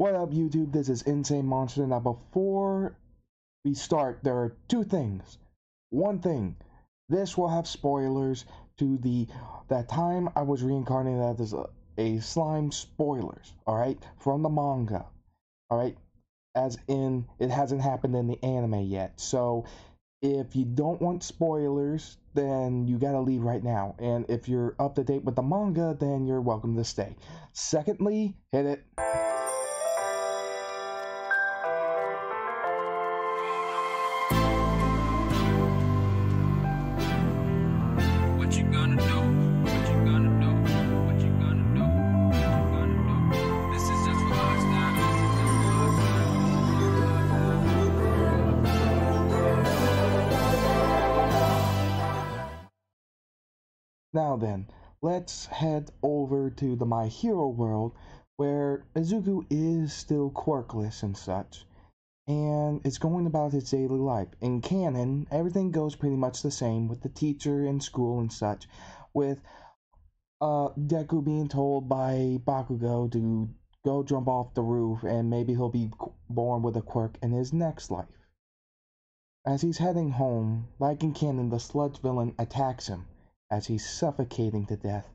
What up, YouTube? This is Insane Monster. Now, before we start, there are two things. One thing, this will have spoilers to that time I was reincarnated as a slime. Spoilers, alright? From the manga, alright? As in, it hasn't happened in the anime yet. So, if you don't want spoilers, then you gotta leave right now. And if you're up to date with the manga, then you're welcome to stay. Secondly, hit it. Now then, let's head over to the My Hero world, where Izuku is still quirkless and such, and it's going about his daily life. In canon, everything goes pretty much the same with the teacher in school and such, with Deku being told by Bakugo to go jump off the roof and maybe he'll be born with a quirk in his next life. As he's heading home, like in canon, the sludge villain attacks him. As he's suffocating to death,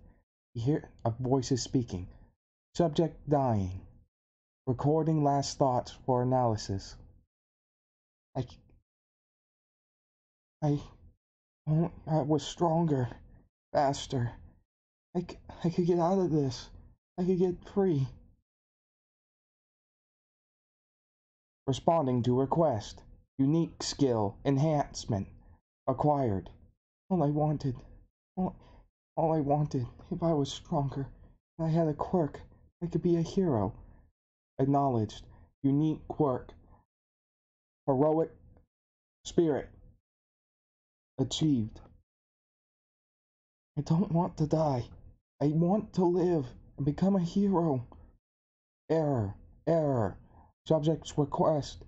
you hear a voice is speaking. Subject dying. Recording last thoughts for analysis. I was stronger, faster. I could get out of this. I could get free. Responding to request. Unique skill enhancement acquired. All I wanted, if I was stronger, if I had a quirk, I could be a hero. Acknowledged. Unique quirk. Heroic spirit. Achieved. I don't want to die. I want to live and become a hero. Error. Subject's request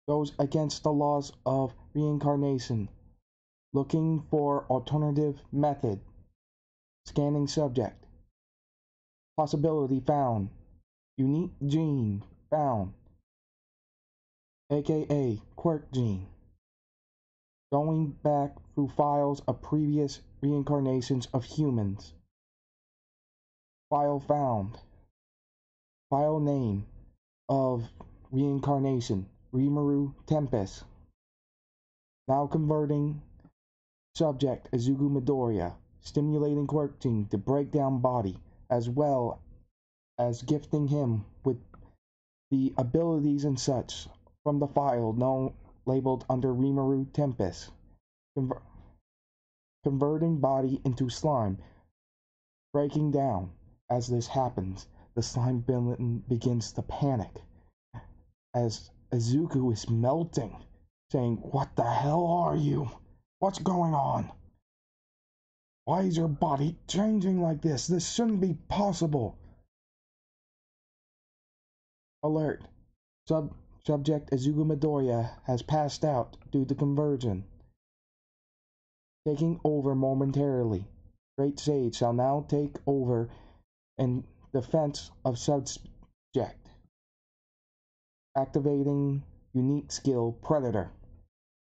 goes against the laws of reincarnation. Looking for alternative method. Scanning subject. Possibility found. Unique gene found. AKA quirk gene. Going back through files of previous reincarnations of humans. File found. File name of reincarnation. Rimuru Tempest. Now converting subject Izuku Midoriya, stimulating quirk gene to break down body, as well as gifting him with the abilities and such from the file known labeled under Rimuru Tempest. Converting body into slime. Breaking down. As this happens, the slime villain begins to panic as Izuku is melting, saying, "What the hell are you? What's going on? Why is your body changing like this? This shouldn't be possible." Alert. Subject Izuku Midoriya has passed out due to conversion. Taking over momentarily. Great Sage shall now take over in defense of subject. Activating unique skill Predator.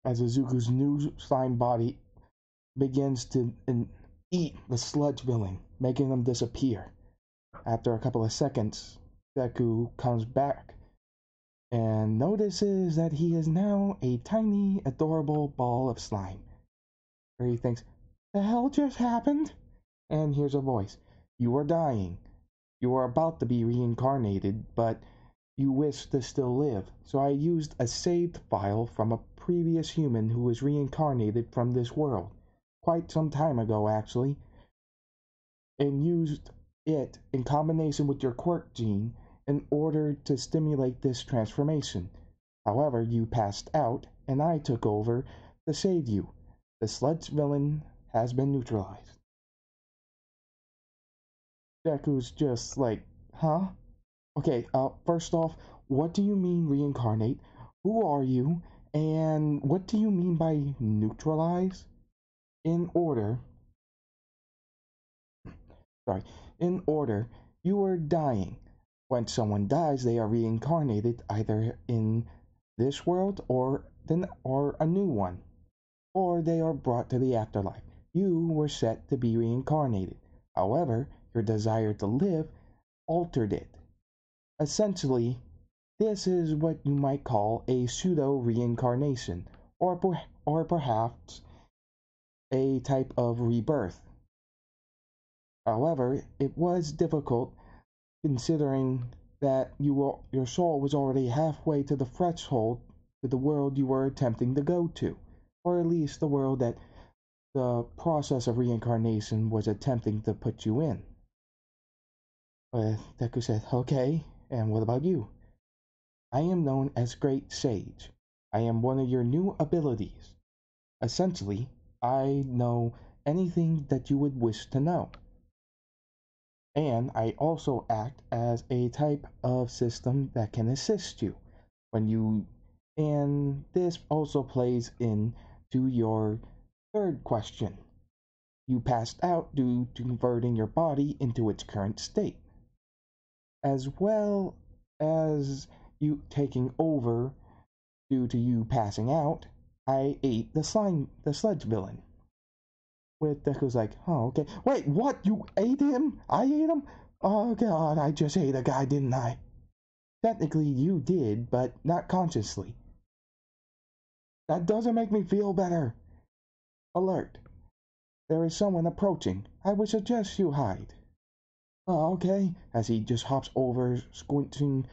As Izuku's new slime body begins to eat the sludge villain, making them disappear. After a couple of seconds, Deku comes back and notices that he is now a tiny, adorable ball of slime. Where he thinks, "The hell just happened?" And here's a voice. "You are dying. You are about to be reincarnated, but you wish to still live. So I used a saved file from a previous human who was reincarnated from this world. Quite some time ago, actually. And used it in combination with your quirk gene in order to stimulate this transformation. However, you passed out, and I took over to save you. The sludge villain has been neutralized." Deku's just like, huh? Okay, first off, what do you mean reincarnate? Who are you? And what do you mean by neutralize? In order, you are dying. When someone dies, they are reincarnated either in this world or a new one, or they are brought to the afterlife. You were set to be reincarnated. However, your desire to live altered it. Essentially, this is what you might call a pseudo reincarnation, or perhaps a type of rebirth. However, it was difficult considering that your soul was already halfway to the threshold to the world you were attempting to go to, or at least the world that the process of reincarnation was attempting to put you in. But Deku said, okay, and what about you? I am known as Great Sage. I am one of your new abilities. Essentially, I know anything that you would wish to know. And I also act as a type of system that can assist you when you, and this also plays into your third question. You passed out due to converting your body into its current state, as well as you taking over due to you passing out. I ate the sludge villain. With Deku's like, oh, okay. Wait, what? You ate him? I ate him? Oh, God, I just ate a guy, didn't I? Technically, you did, but not consciously. That doesn't make me feel better. Alert. There is someone approaching. I would suggest you hide. Oh, okay. As he just hops over, squinting,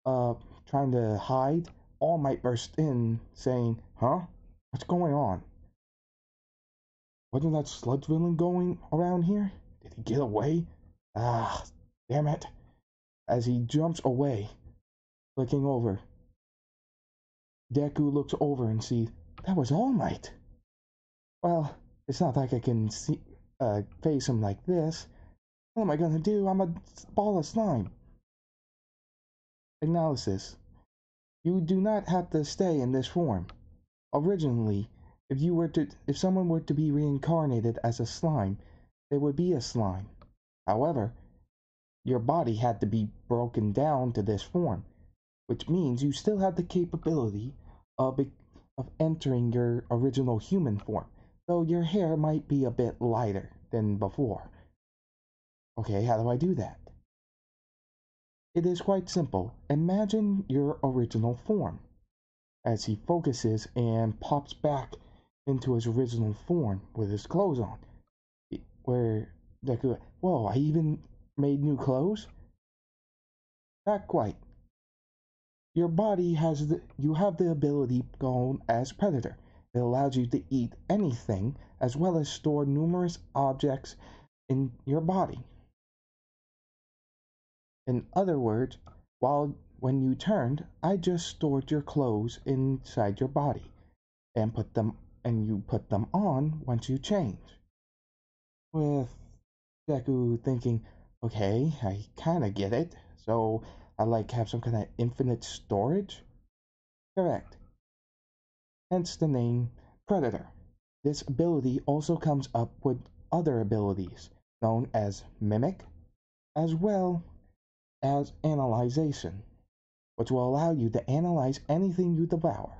trying to hide, All Might burst in, saying, huh? What's going on? Wasn't that sludge villain going around here? Did he get away? Ah, damn it. As he jumps away, looking over, Deku looks over and sees, that was All Might. Well, it's not like I can face him like this. What am I gonna do? I'm a ball of slime. Analysis. You do not have to stay in this form. Originally, if someone were to be reincarnated as a slime, they would be a slime. However, your body had to be broken down to this form, which means you still have the capability of entering your original human form, though your hair might be a bit lighter than before. Okay, how do I do that? It is quite simple. Imagine your original form. As he focuses and pops back into his original form with his clothes on. Where Deku, whoa, I even made new clothes? Not quite. Your body you have the ability known as Predator. It allows you to eat anything as well as store numerous objects in your body. In other words, when you turned, I just stored your clothes inside your body and you put them on once you change. With Deku thinking, okay, I kinda get it. So I have some kind of infinite storage? Correct. Hence the name Predator. This ability also comes up with other abilities known as Mimic, as well as Analyzation, which will allow you to analyze anything you devour.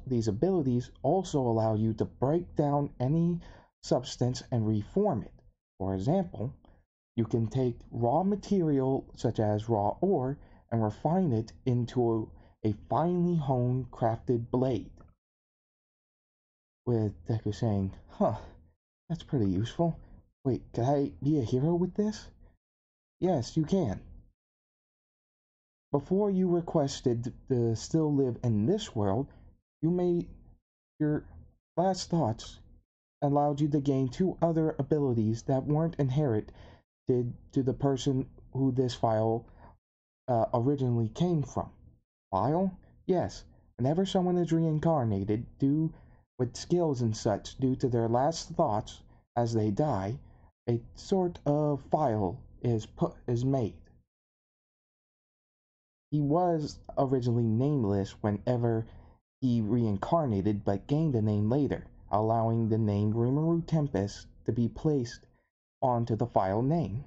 These abilities also allow you to break down any substance and reform it. For example, you can take raw material such as raw ore and refine it into a finely honed crafted blade. With Deku saying, huh, that's pretty useful. Wait, can I be a hero with this? Yes, you can. Before you requested to still live in this world, your last thoughts allowed you to gain two other abilities that weren't inherited to the person who this file originally came from. File? Yes. Whenever someone is reincarnated with skills and such due to their last thoughts as they die, a sort of file is made. He was originally nameless whenever he reincarnated, but gained a name later, allowing the name Rimuru Tempest to be placed onto the file name.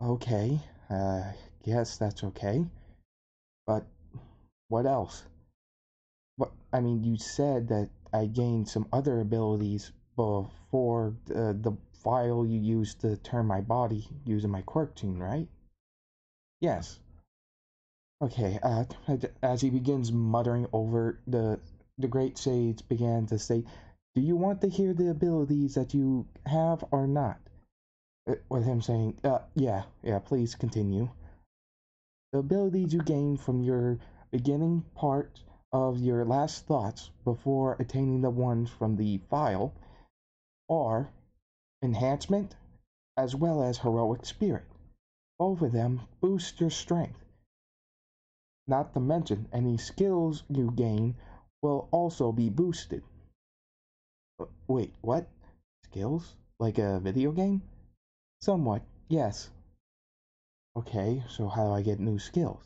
Okay, guess that's okay. But what else? What I mean, you said that I gained some other abilities before the file you used to turn my body using my quirk gene, right? Yes. Okay, as he begins muttering over the great sage began to say, "Do you want to hear the abilities that you have or not?" With him saying, yeah, please continue. The abilities you gain from your beginning part of your last thoughts before attaining the ones from the file are enhancement as well as heroic spirit. Both of them boost your strength. Not to mention, any skills you gain will also be boosted. Wait, what? Skills? Like a video game? Somewhat, yes. Okay, so how do I get new skills?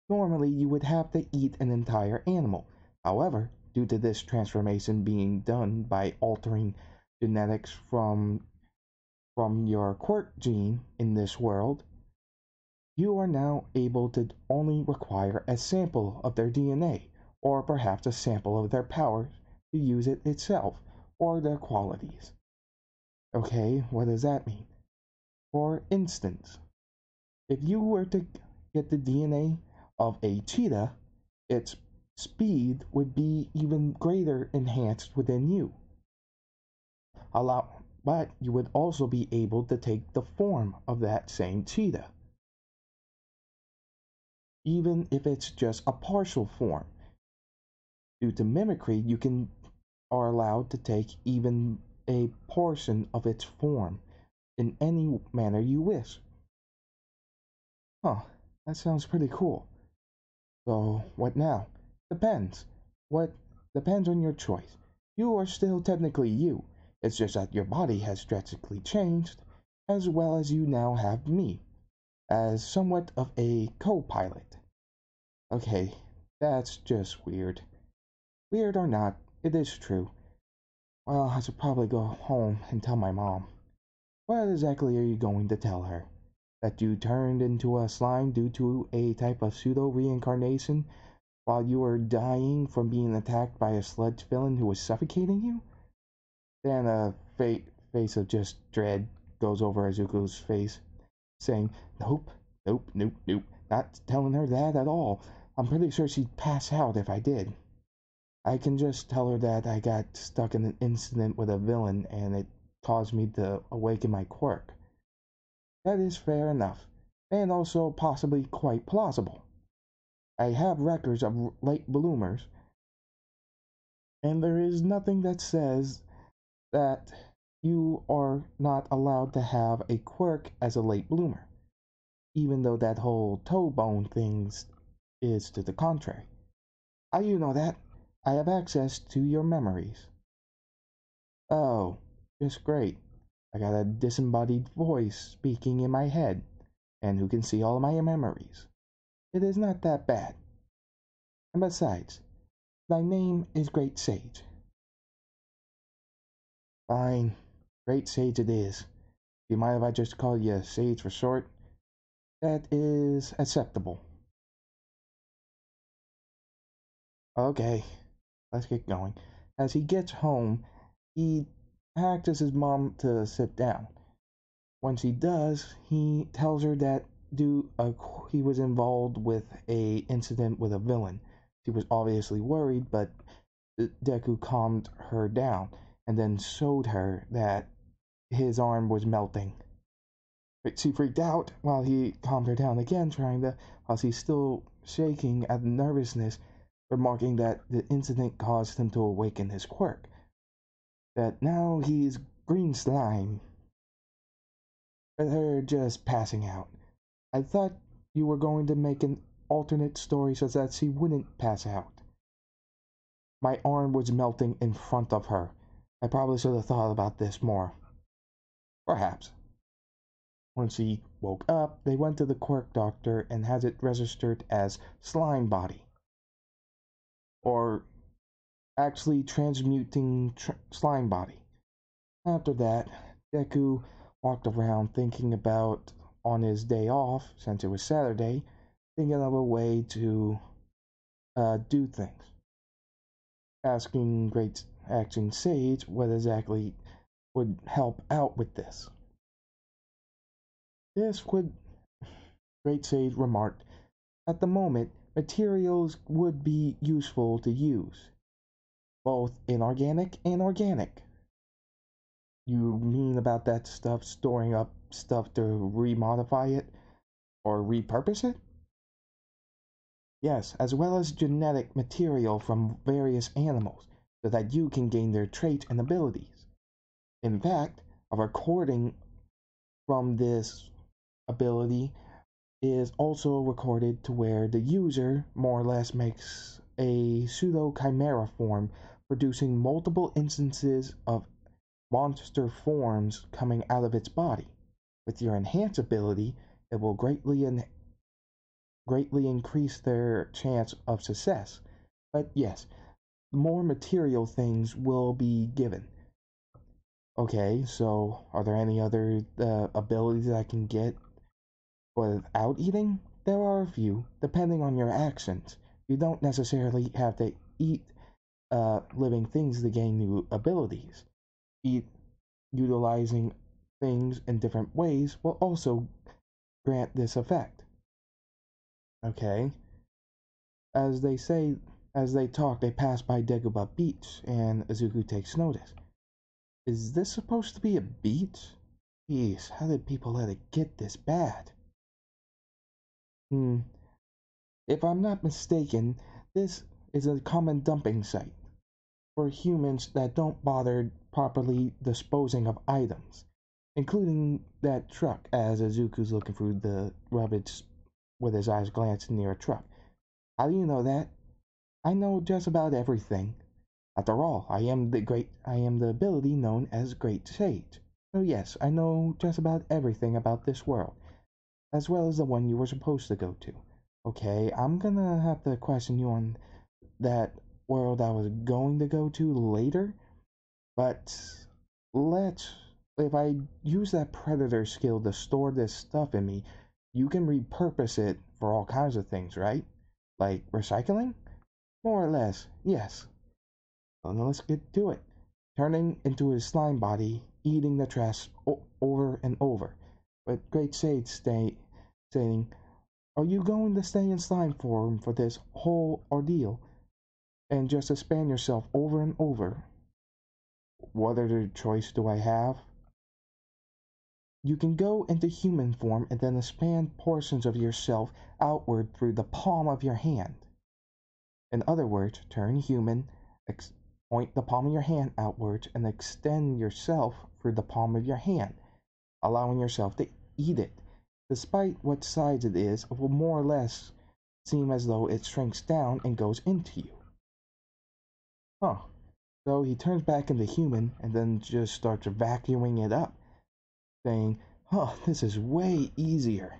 Normally, you would have to eat an entire animal. However, due to this transformation being done by altering genetics from your quirk gene in this world, you are now able to only require a sample of their DNA, or perhaps a sample of their powers to use it itself, or their qualities. Okay, what does that mean? For instance, if you were to get the DNA of a cheetah, its speed would be even greater enhanced within you. But you would also be able to take the form of that same cheetah, even if it's just a partial form. Due to mimicry, you can are allowed to take even a portion of its form in any manner you wish. Huh, that sounds pretty cool. So, what now? Depends. What depends on your choice. You are still technically you. It's just that your body has drastically changed, as well as you now have me, as somewhat of a co pilot. Okay, that's just weird. Weird or not, it is true. Well, I should probably go home and tell my mom. What exactly are you going to tell her? That you turned into a slime due to a type of pseudo reincarnation while you were dying from being attacked by a sludge villain who was suffocating you? Then a face of just dread goes over Izuku's face, saying, "Nope, nope, nope, nope, not telling her that at all. I'm pretty sure she'd pass out if I did. I can just tell her that I got stuck in an incident with a villain and it caused me to awaken my quirk. That is fair enough, and also possibly quite plausible. I have records of late bloomers, and there is nothing that says that you are not allowed to have a quirk as a late bloomer, even though that whole toe bone thing is to the contrary. How do you know that? I have access to your memories." "Oh, just great. I got a disembodied voice speaking in my head, and who can see all my memories. It is not that bad. And besides, thy name is Great Sage." "Fine, Great Sage it is. Do you mind if I just call you Sage for short?" "That is acceptable." "Okay, let's get going." As he gets home, he asks his mom to sit down. Once he does, he tells her that he was involved with a incident with a villain. She was obviously worried, but Deku calmed her down and then showed her that his arm was melting. But she freaked out while he calmed her down again, while she's still shaking at nervousness, remarking that the incident caused him to awaken his quirk. That now he's green slime. With her just passing out. "I thought you were going to make an alternate story so that she wouldn't pass out." My arm was melting in front of her. I probably should have thought about this more. Perhaps. When she woke up, they went to the quirk doctor and had it registered as slime body. Or actually transmuting slime body. After that, Deku walked around thinking about on his day off, since it was Saturday, thinking of a way to do things. Asking Great Action Sage what exactly would help out with this. This would, Great Sage remarked, at the moment, materials would be useful to use, both inorganic and organic. You mean about that stuff, storing up stuff to remodify it or repurpose it? Yes, as well as genetic material from various animals, so that you can gain their traits and abilities. In fact, a recording from this ability is also recorded to where the user more or less makes a pseudo-chimera form, producing multiple instances of monster forms coming out of its body. With your enhance ability, it will greatly increase their chance of success. But yes, more material things will be given. Okay, so are there any other abilities that I can get without eating? There are a few, depending on your actions. You don't necessarily have to eat living things to gain new abilities. Utilizing things in different ways will also grant this effect. Okay. As they talk, they pass by Dagobah Beach, and Izuku takes notice. Is this supposed to be a beach? Jeez, how did people let it get this bad? If I'm not mistaken, this is a common dumping site for humans that don't bother properly disposing of items, including that truck, as Izuku's looking through the rubbish with his eyes glancing near a truck. How do you know that? I know just about everything. After all, I am the ability known as Great Sage. So yes, I know just about everything about this world, as well as the one you were supposed to go to. Okay, I'm gonna have to question you on that world I was going to go to later, but if I use that predator skill to store this stuff in me, you can repurpose it for all kinds of things, right? Like recycling? More or less, yes. Well, now let's get to it. Turning into his slime body, eating the trash over and over. But Great Sage saying, are you going to stay in slime form for this whole ordeal and just expand yourself over and over? What other choice do I have? You can go into human form and then expand portions of yourself outward through the palm of your hand. In other words, turn human, point the palm of your hand outwards, and extend yourself through the palm of your hand, allowing yourself to eat it. Despite what size it is, it will more or less seem as though it shrinks down and goes into you. Huh. So he turns back into human and then just starts vacuuming it up, saying, huh, this is way easier.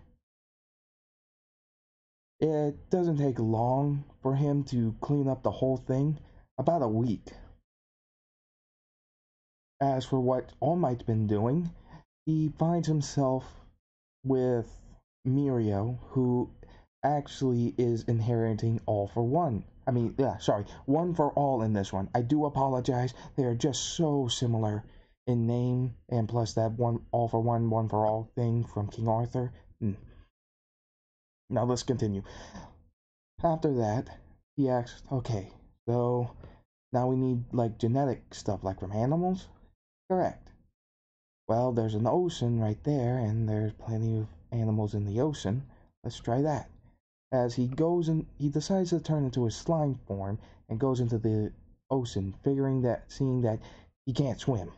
It doesn't take long for him to clean up the whole thing, about a week. As for what All Might's been doing, he finds himself with Mirio, who actually is inheriting All for One. One for All in this one. I do apologize. They are just so similar in name, and plus that one All for One, One for All thing from King Arthur. Now let's continue. After that, he asks, okay, so now we need like genetic stuff, like from animals? Correct. Well, there's an ocean right there, and there's plenty of animals in the ocean. Let's try that. As he decides to turn into his slime form and goes into the ocean, seeing that he can't swim.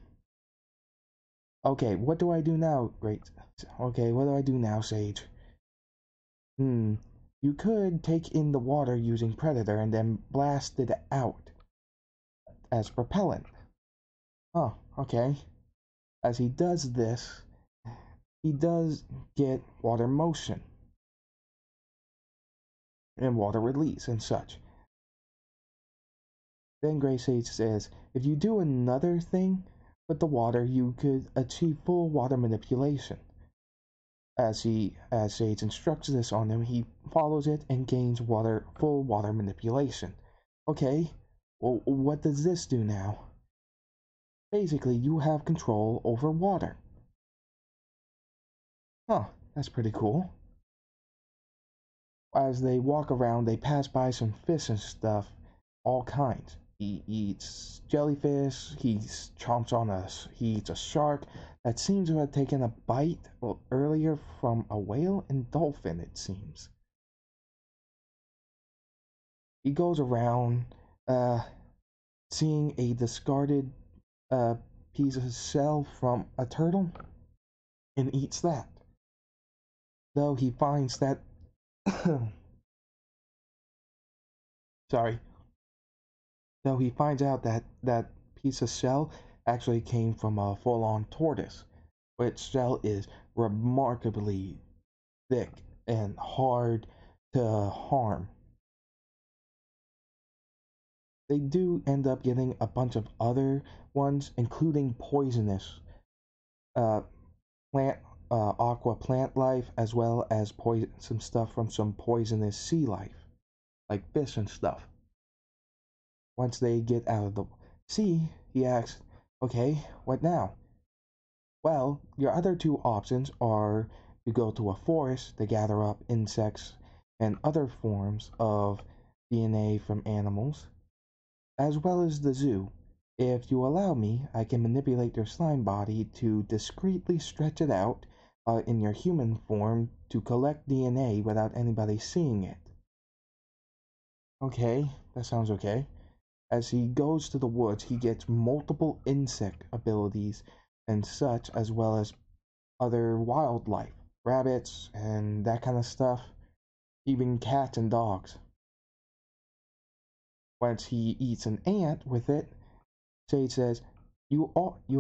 Okay, what do I do now? Great. Okay, what do I do now, Sage? You could take in the water using Predator and then blast it out as propellant. Oh, okay. As he does this, he does get water motion and water release and such. Then Great Sage says, if you do another thing with the water, you could achieve full water manipulation. As Sage instructs this on him, he follows it and gains full water manipulation. Okay, well, what does this do now? Basically, you have control over water. Huh, that's pretty cool. As they walk around, they pass by some fish and stuff, all kinds. He eats jellyfish, he eats a shark that seems to have taken a bite earlier from a whale and dolphin, it seems. He goes around, seeing a discarded uh, piece of shell from a turtle and eats that. Though he finds that, sorry, though he finds out that that piece of shell actually came from a full-on tortoise, which shell is remarkably thick and hard to harm. They do end up getting a bunch of other ones, including poisonous uh, plant, aqua plant life, as well as some stuff from some poisonous sea life, like fish and stuff. Once they get out of the sea, he asks, okay, what now? Well, your other two options are to go to a forest to gather up insects and other forms of DNA from animals, as well as the zoo. If you allow me, I can manipulate your slime body to discreetly stretch it out in your human form to collect DNA without anybody seeing it. Okay, that sounds okay. As he goes to the woods, he gets multiple insect abilities and such, as well as other wildlife, rabbits, and that kind of stuff, even cats and dogs. Once he eats an ant with it, Sage says, you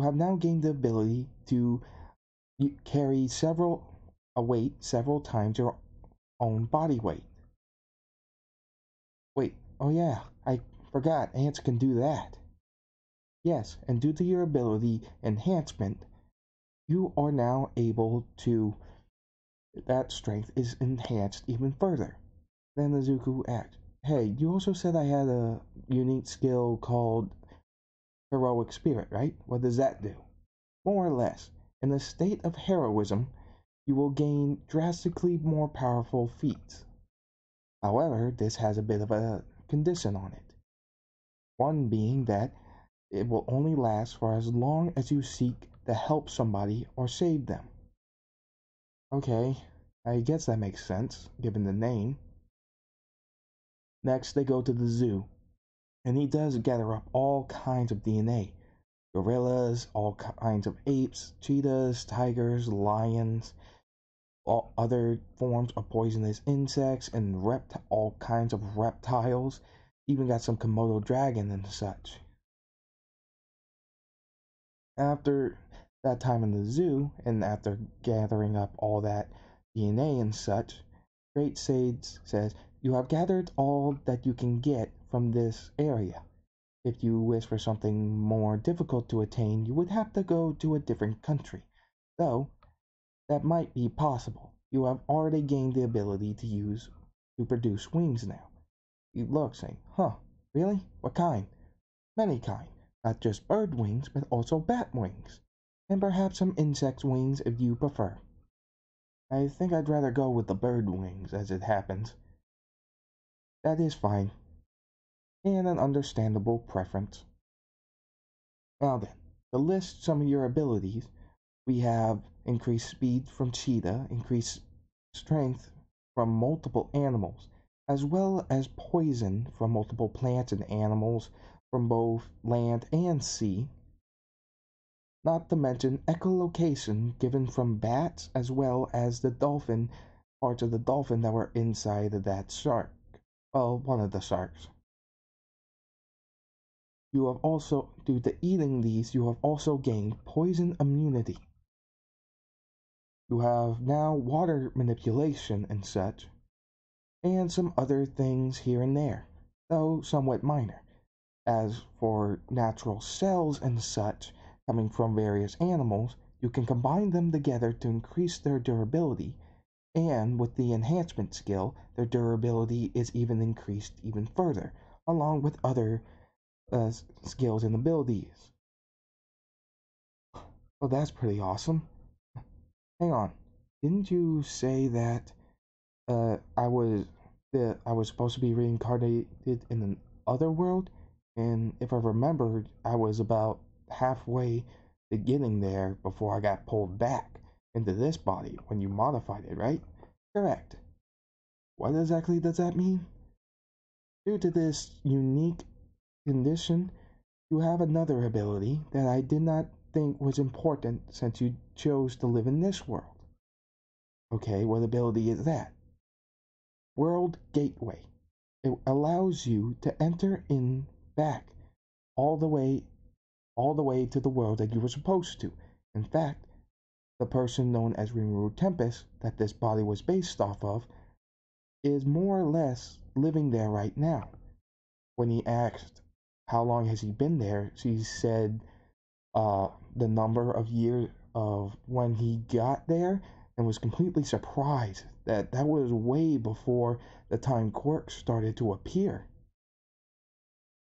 have now gained the ability to carry a weight several times your own body weight. Wait, oh yeah, I forgot, ants can do that. Yes, and due to your ability enhancement, you are now able to, that strength is enhanced even further. Then Izuku asks, hey, you also said I had a unique skill called heroic spirit, right? What does that do? More or less, in a state of heroism, you will gain drastically more powerful feats. However, this has a bit of a condition on it. One being that it will only last for as long as you seek to help somebody or save them. Okay, I guess that makes sense, given the name. Next, they go to the zoo, and he does gather up all kinds of DNA. Gorillas, all kinds of apes, cheetahs, tigers, lions, all other forms of poisonous insects, and all kinds of reptiles. Even got some Komodo dragon and such. After that time in the zoo, and after gathering up all that DNA and such, Great Sage says, you have gathered all that you can get from this area. If you wish for something more difficult to attain, you would have to go to a different country. Though, that might be possible. You have already gained the ability to produce wings now. You look, saying, huh, really? What kind? Many kind. Not just bird wings, but also bat wings. And perhaps some insect wings if you prefer. I think I'd rather go with the bird wings, as it happens. That is fine, and an understandable preference. Now then, to list some of your abilities, we have increased speed from cheetah, increased strength from multiple animals, as well as poison from multiple plants and animals from both land and sea. Not to mention echolocation given from bats as well as the dolphin, parts of the dolphin that were inside of that shark. Well, one of the sharks. You have also, due to eating these, you have also gained poison immunity. You have now water manipulation and such, and some other things here and there, though somewhat minor. As for natural cells and such coming from various animals, You can combine them together to increase their durability, and with the enhancement skill, their durability is even increased even further, along with other skills and abilities. Well, that's pretty awesome. Hang on, didn't you say that I was supposed to be reincarnated in an other world? And if I remembered, I was about halfway to getting there before I got pulled back into this body when you modified it, right? Correct. What exactly does that mean? Due to this unique condition, you have another ability that I did not think was important since you chose to live in this world. Okay, what ability is that? World Gateway. It allows you to enter in back all the way to the world that you were supposed to. In fact, the person known as Rimuru Tempest that this body was based off of is more or less living there right now. When he asked how long has he been there, she said the number of years of when he got there, and was completely surprised that that was way before the time quirks started to appear.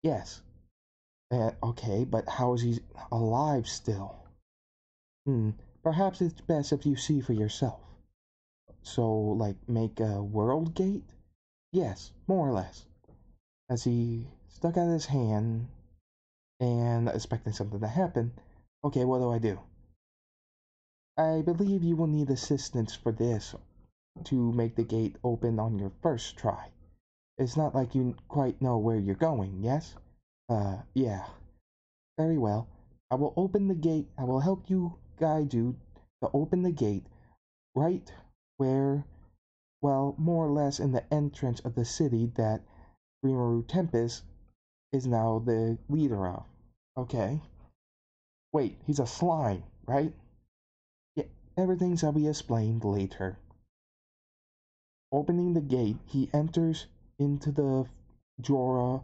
Yes. Okay, but how is he alive still? Perhaps it's best if you see for yourself. So, like, make a world gate? Yes, more or less. As he stuck out his hand and expecting something to happen. Okay, what do I do? I believe you will need assistance for this to make the gate open on your first try. It's not like you quite know where you're going, yes? Yeah. Very well. I will open the gate. I will help you, guide you to open the gate right where, well, more or less in the entrance of the city that Rimuru Tempest is now the leader of. Okay. Wait, he's a slime, right? Yeah, everything shall be explained later. Opening the gate, he enters into the Jora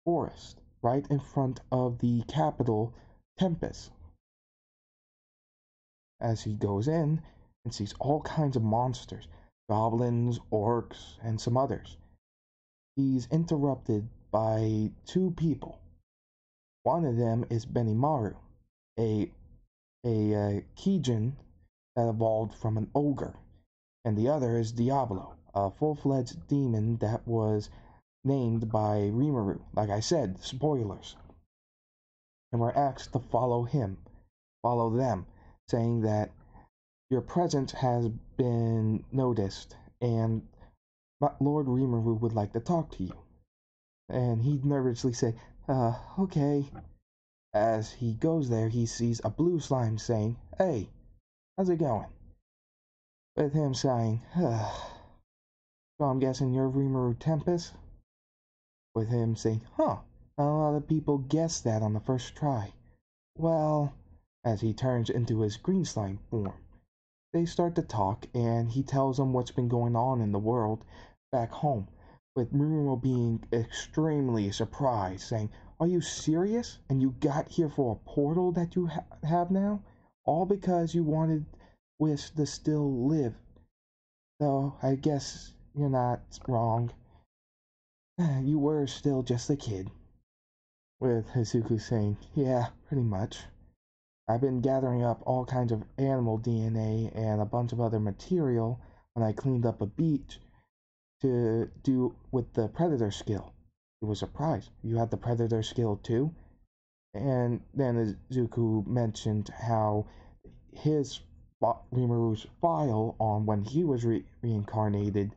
forest, right in front of the capital, Tempest. As he goes in and sees all kinds of monsters, goblins, orcs, and some others. He's interrupted by two people. One of them is Benimaru, a Kijin that evolved from an ogre, and the other is Diablo, a full-fledged demon that was named by Rimuru. Like I said, spoilers. And we're asked to follow them, saying that your presence has been noticed, and Lord Rimuru would like to talk to you. And he nervously said, okay. As he goes there, he sees a blue slime saying, hey, how's it going? With him saying, so I'm guessing you're Rimuru Tempest? With him saying, huh, not a lot of people guessed that on the first try. Well, as he turns into his green slime form, they start to talk, and he tells them what's been going on in the world back home, with Rimuru being extremely surprised, saying, are you serious? And you got here for a portal that you have now? All because you wish to still live. Though, I guess you're not wrong. You were still just a kid. With Hizuku saying, yeah, pretty much. I've been gathering up all kinds of animal DNA and a bunch of other material when I cleaned up a beach to do with the predator skill. He was surprised. You had the predator skill too? And then Izuku mentioned how his Rimuru's file on when he was reincarnated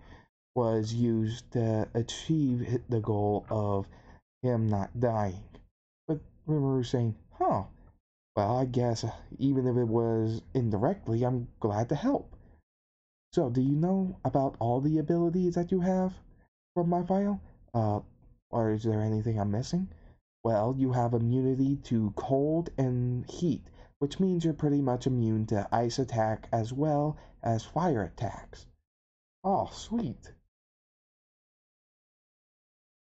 was used to achieve the goal of him not dying. But Rimuru saying, huh, well, I guess even if it was indirectly, I'm glad to help. So, do you know about all the abilities that you have from my file? Or is there anything I'm missing? Well, you have immunity to cold and heat, which means you're pretty much immune to ice attack as well as fire attacks. Oh, sweet.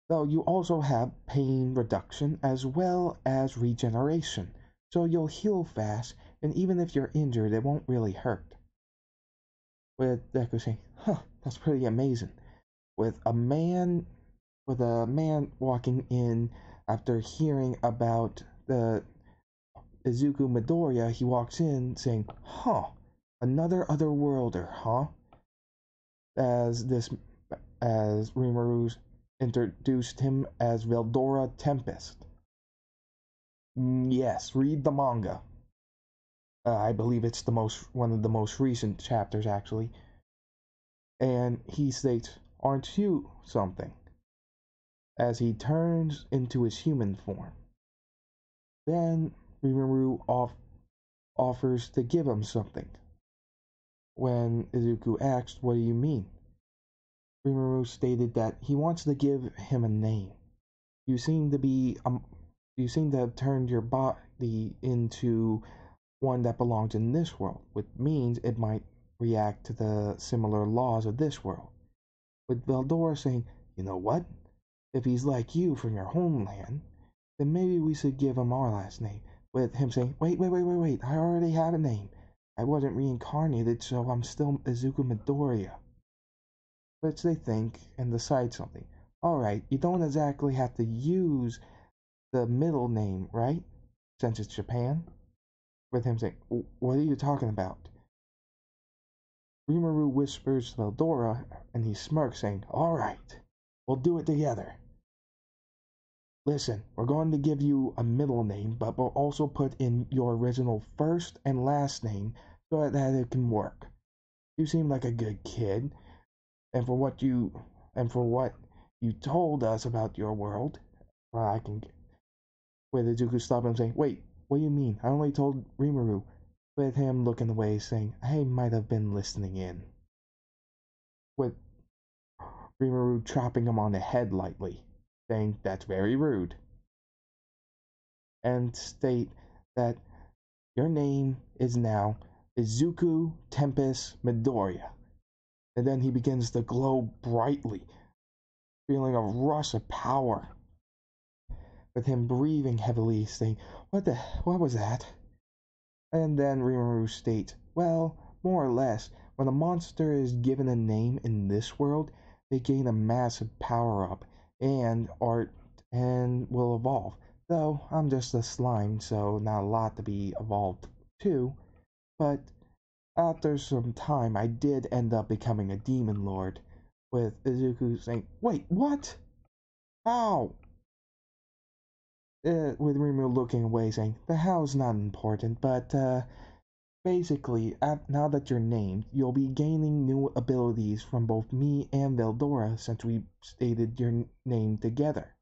Though you also have pain reduction as well as regeneration, so you'll heal fast And even if you're injured, it won't really hurt. With Deku saying, huh, that's pretty amazing. With a man walking in after hearing about the Izuku Midoriya, he walks in saying, huh, another otherworlder, huh? As Rimuru introduced him as Veldora Tempest. Yes, read the manga. I believe it's one of the most recent chapters, actually. And he states, aren't you something? As he turns into his human form. Then Rimuru offers to give him something. When Izuku asked, what do you mean? Rimuru stated that he wants to give him a name. You seem to have turned your body into one that belongs in this world, which means it might react to the similar laws of this world. With Veldora saying, you know what? If he's like you from your homeland, then maybe we should give him our last name. With him saying, wait, I already have a name. I wasn't reincarnated, so I'm still Izuku Midoriya. Which they think and decide something. Alright, you don't exactly have to use the middle name, right? Since it's Japan. With him saying, what are you talking about? Rimuru whispers to Veldora, and he smirks, saying, alright, we'll do it together. Listen, we're going to give you a middle name, but we'll also put in your original first and last name so that it can work. You seem like a good kid, and for what you told us about your world, well, I can. With Izuku stopping him, saying, "Wait, what do you mean? I only told Rimuru." With him looking away, saying, "I might have been listening in." With Rimuru chopping him on the head lightly, saying, "That's very rude." And state that your name is now Izuku Tempest Midoriya. And then he begins to glow brightly, feeling a rush of power. With him breathing heavily, saying, what was that? And then Rimuru states, well, more or less, when a monster is given a name in this world, they gain a massive power-up and will evolve. Though, I'm just a slime, so not a lot to be evolved to, but after some time, I did end up becoming a demon lord, with Izuku saying, wait, what? How? With Rimuru looking away, saying, the how's not important, but, basically, now that you're named, you'll be gaining new abilities from both me and Veldora since we stated your name together.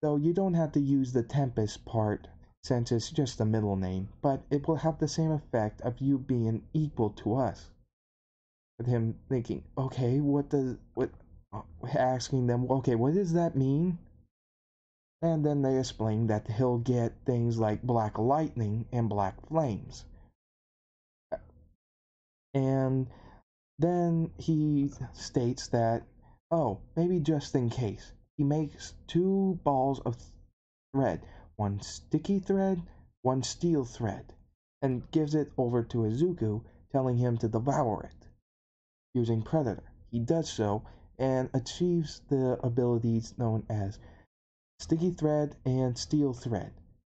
Though you don't have to use the Tempest part since it's just a middle name, but it will have the same effect of you being equal to us. With him thinking, okay, asking them, okay, what does that mean? And then they explain that he'll get things like black lightning and black flames. And then he states that, oh, maybe just in case, he makes 2 balls of thread, one sticky thread, one steel thread, and gives it over to Izuku, telling him to devour it. Using Predator, he does so and achieves the abilities known as Sticky Thread and Steel Thread,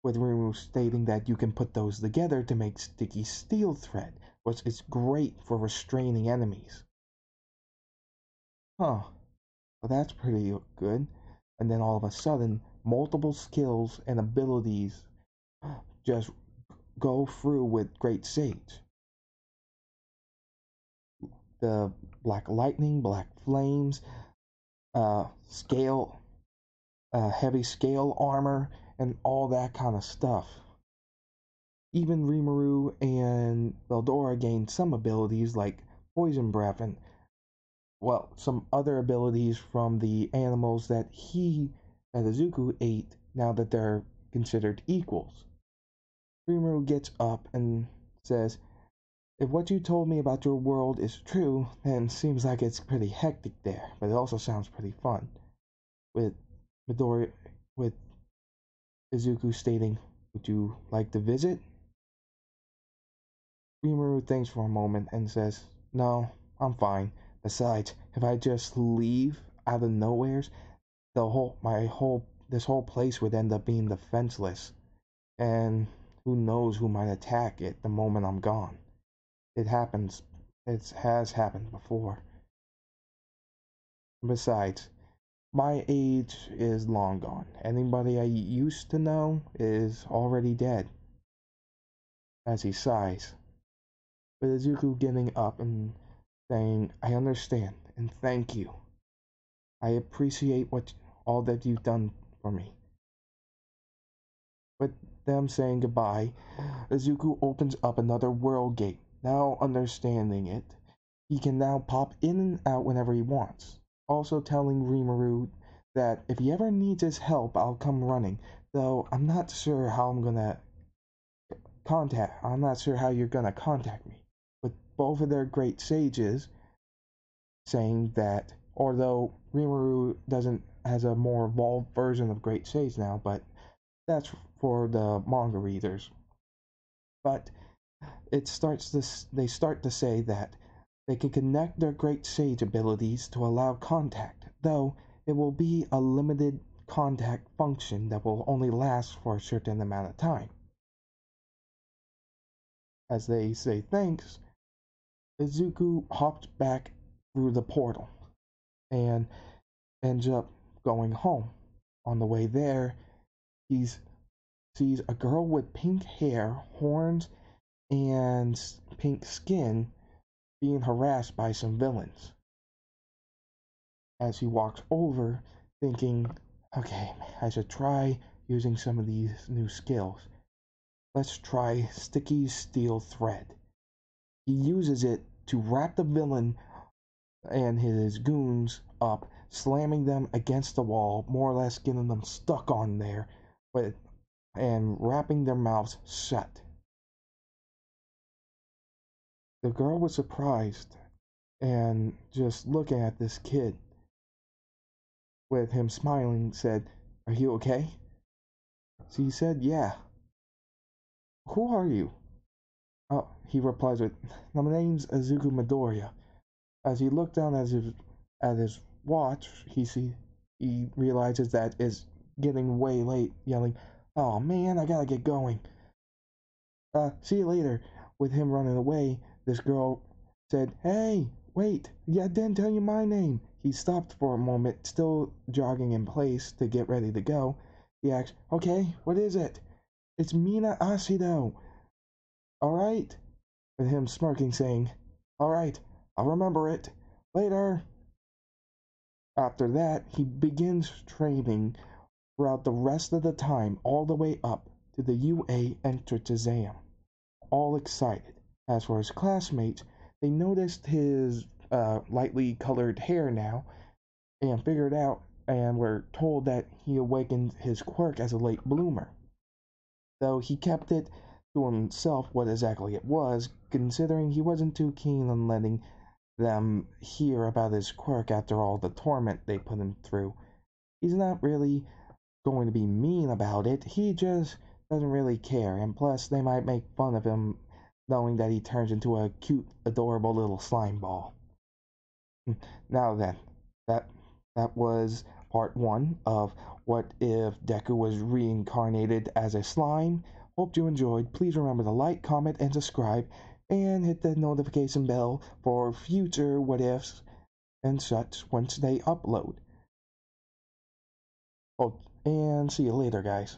with Rimuru stating that you can put those together to make Sticky Steel Thread, which is great for restraining enemies. Huh, well that's pretty good. And then all of a sudden, multiple skills and abilities just go through with Great Sage. The Black Lightning, Black Flames, scale, heavy scale armor, and all that kind of stuff. Even Rimuru and Veldora gained some abilities like Poison Breath and, well, some other abilities from the animals that Izuku ate now that they're considered equals. Rimuru gets up and says, if what you told me about your world is true, then it seems like it's pretty hectic there, but it also sounds pretty fun. With Izuku stating, would you like to visit? Rimuru thinks for a moment and says, "No, I'm fine. Besides, if I just leave out of nowheres, this whole place would end up being defenseless, and who knows who might attack it the moment I'm gone. It happens. It has happened before. Besides, my age is long gone. Anybody I used to know is already dead." As he sighs, with Izuku getting up and saying, "I understand, and thank you. I appreciate all that you've done for me." With them saying goodbye, Izuku opens up another world gate. Now understanding it, he can now pop in and out whenever he wants. Also telling Rimuru that if he ever needs his help, I'll come running. Though I'm not sure how I'm not sure how you're gonna contact me. With both of their great sages saying that, although Rimuru doesn't has a more evolved version of Great Sage now, but that's for the manga readers. But they start to say that they can connect their Great Sage abilities to allow contact, though it will be a limited contact function that will only last for a certain amount of time. As they say thanks, Izuku hopped back through the portal and ends up going home. On the way there, he sees a girl with pink hair, horns, and pink skin being harassed by some villains. As he walks over, thinking, "Okay, I should try using some of these new skills. Let's try Sticky Steel Thread." He uses it to wrap the villain and his goons up, slamming them against the wall, more or less getting them stuck on there, and wrapping their mouths shut. The girl was surprised and just looking at this kid. With him smiling, said, "Are you okay?" So he said, "Yeah." "Who are you?" Oh, he replies with, "My name's Izuku Midoriya." As he looked down at his watch, he realizes that it's getting way late, yelling, "Oh man, I gotta get going. See you later." With him running away, this girl said, "Hey, wait, yeah, I didn't tell you my name." He stopped for a moment, still jogging in place to get ready to go. He asked, "Okay, what is it?" "It's Mina Ashido." "Alright." With him smirking, saying, "Alright, I'll remember it. Later." After that, he begins training throughout the rest of the time, all the way up to the UA entrance exam. All excited. As for his classmates, they noticed his lightly colored hair now and figured out and were told that he awakened his quirk as a late bloomer. Though he kept it to himself what exactly it was, considering he wasn't too keen on letting them hear about his quirk after all the torment they put him through. He's not really going to be mean about it, he just doesn't really care, and plus they might make fun of him knowing that he turns into a cute, adorable little slime ball. Now then, that that was part one of What If Deku Was Reincarnated as a Slime. Hope you enjoyed. Please remember to like, comment, and subscribe, and hit the notification bell for future what ifs and such once they upload. Oh, and see you later, guys.